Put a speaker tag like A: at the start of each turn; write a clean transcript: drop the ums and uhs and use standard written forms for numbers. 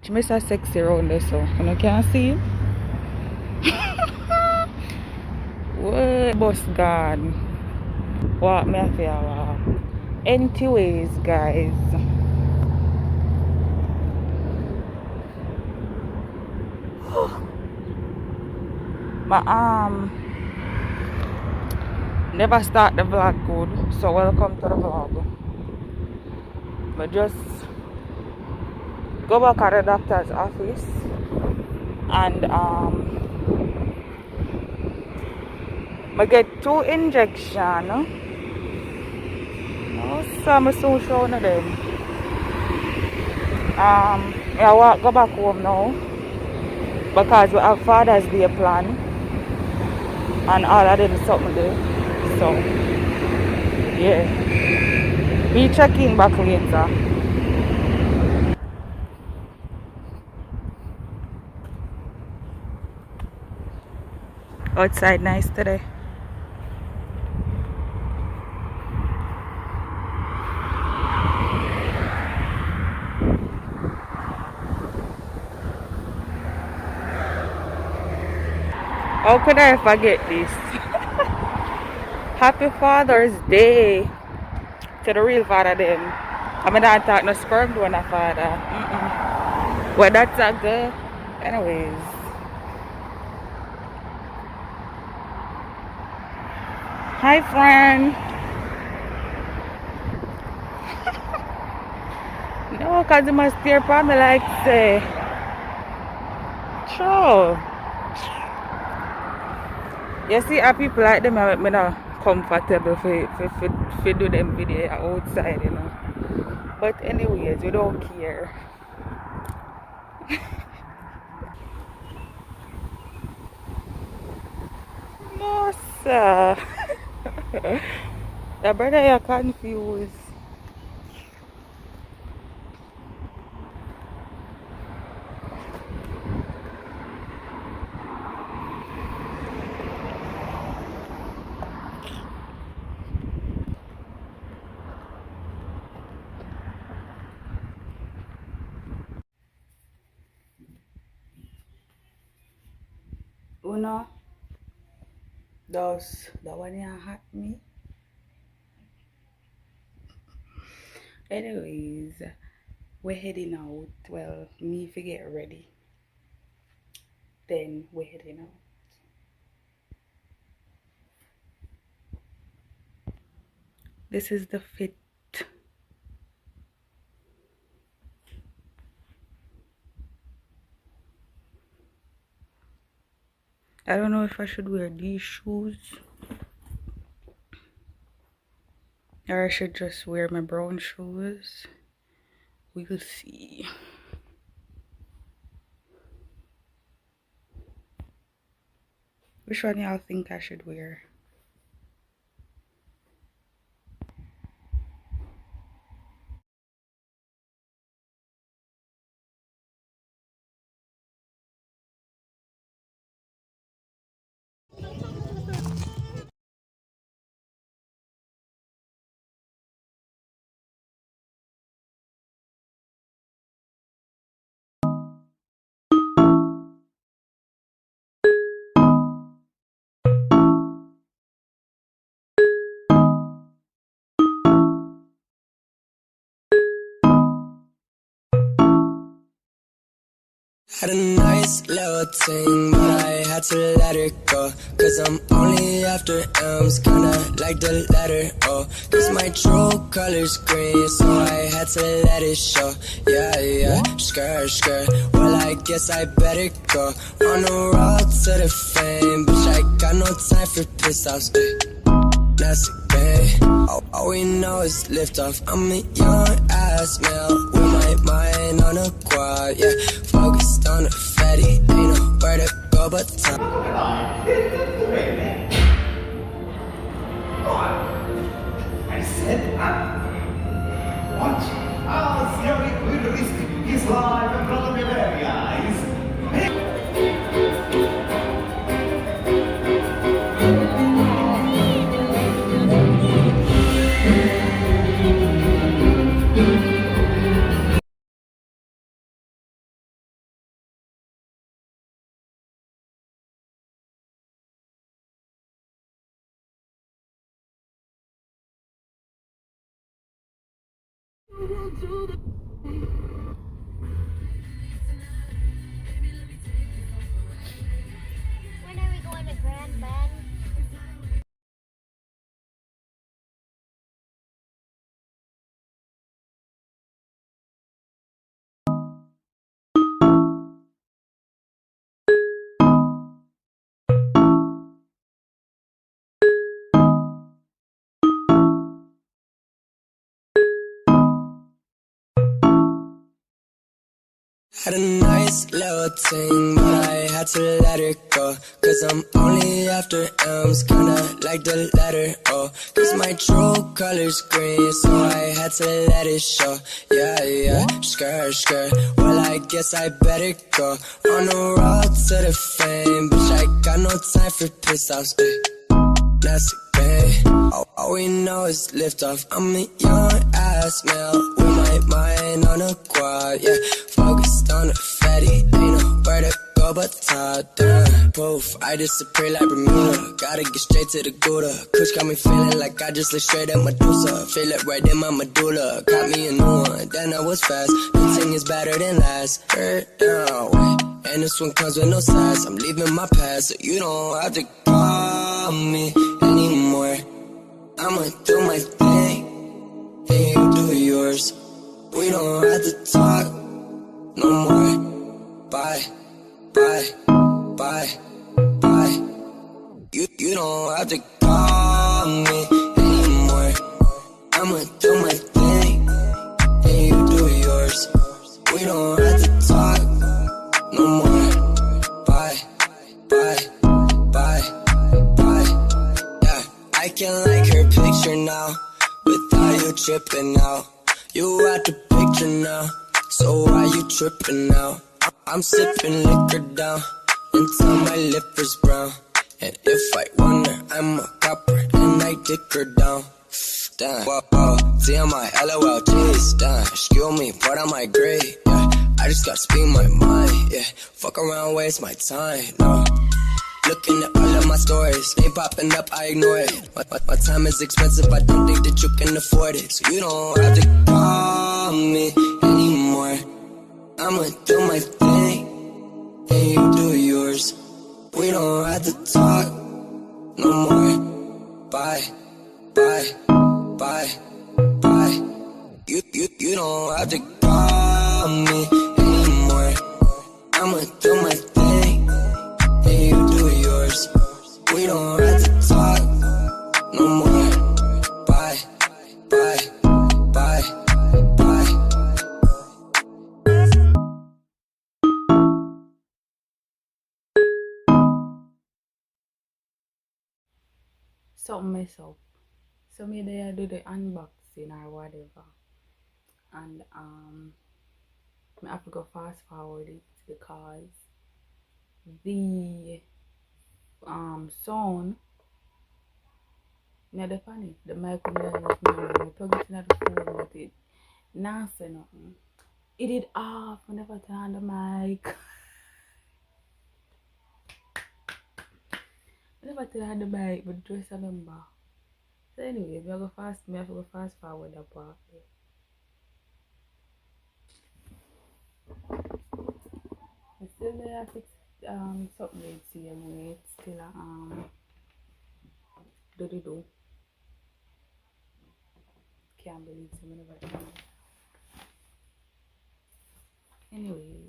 A: Mr. Sexy around there, so you know, can't see him. What bus gone? Walk me off here, walk. Anyways, guys. My never start the vlog good, so welcome to the vlog. But just go back at the doctor's office and I get 2 injections. So I'm so sure of them. I go back home now because we have Father's Day plan and all of them something there. So yeah, we check in back later. Outside nice today. How could I forget this? Happy Father's Day to the real father them. I mean, I thought no sperm doing a father. Well, that's a good. Anyways. Hi, friend. No, because you must stare upon me like, say, sure. You see how people like them make me not comfortable for do them video outside, you know. But anyways, we don't care. No, sir. The brother, you're confused. Uno, dos, that one you hurt me. Anyways, we're heading out. Well, me if you get ready, then we're heading out. This is the fit. I don't know if I should wear these shoes or I should just wear my brown shoes. We will see. Which one y'all think I should wear?
B: Had a nice little thing, but I had to let it go. Cause I'm only after M's, kinda like the letter O. Cause my true color's green, so I had to let it show. Yeah, yeah, skirt, skirt. Well, I guess I better go on the road to the fame. Bitch, I got no time for piss offs. That's okay. All we know is lift off. I'm a young ass male with my mind on a quad. Yeah, focused on the fatty. Ain't nowhere to go but time.
C: I said, what? Ah, Signori, will risk his life in front of your very eyes.
D: When are we going to Grand Bend?
B: Had a nice little thing, but I had to let it go. Cause I'm only after M's, kinda like the letter O. Cause my true color's green, so I had to let it show. Yeah, yeah, skirt, skirt. Well, I guess I better go on the road to the fame. Bitch, I got no time for piss offs. That's okay. All we know is lift off. I'm a young ass male with my mind on a quad. Yeah, focused on the fatty. Ain't nowhere to go but top down. Poof, I disappear like Bermuda. Gotta get straight to the Gouda. Kush got me feeling like I just lit straight at Medusa. Feel it right in my medulla. Got me a new one, then I was fast. New thing is better than last. Hurt down, wait. And this one comes with no size. I'm leaving my past, so you don't have to call me anymore. I'ma do my thing, and you do yours. We don't have to talk no more. Bye, bye, bye, bye. You don't have to call me anymore. I'ma do my thing, and you do yours. We don't have to talk no more. Bye, bye, bye, bye. Yeah, I can like her picture now, without you tripping out. You at the picture now, so why you tripping now? I'm sipping liquor down until my liver's brown. And if I want her, I'm a copper and I dick her down. Damn, whoa, whoa, TMI, LOL, jeez, damn, excuse me, part of my grade, yeah. I just gotta speak my mind, yeah. Fuck around, waste my time, no. Looking at all of my stories, ain't popping up, I ignore it. My time is expensive, I don't think that you can afford it. So you don't have to call me anymore. I'ma do my thing, and you do yours. We don't have to talk no more. Bye, bye, bye, bye. You don't have to call me anymore. I'ma do my thing, and you do yours. We don't have to talk no more. Bye, bye, bye, bye.
A: Something mess up. So maybe I do the unboxing or whatever. And I have to go fast forward it because the sound not the funny. The mic when I plug it in the phone, but it not say nothing. It did off whenever I turn on the mic. Whenever I turn on the mic, but just remember. So anyway, I have to go fast forward that part. I still there fix something with see anyway. It's still do. Can't believe so whenever I turn. Anyway,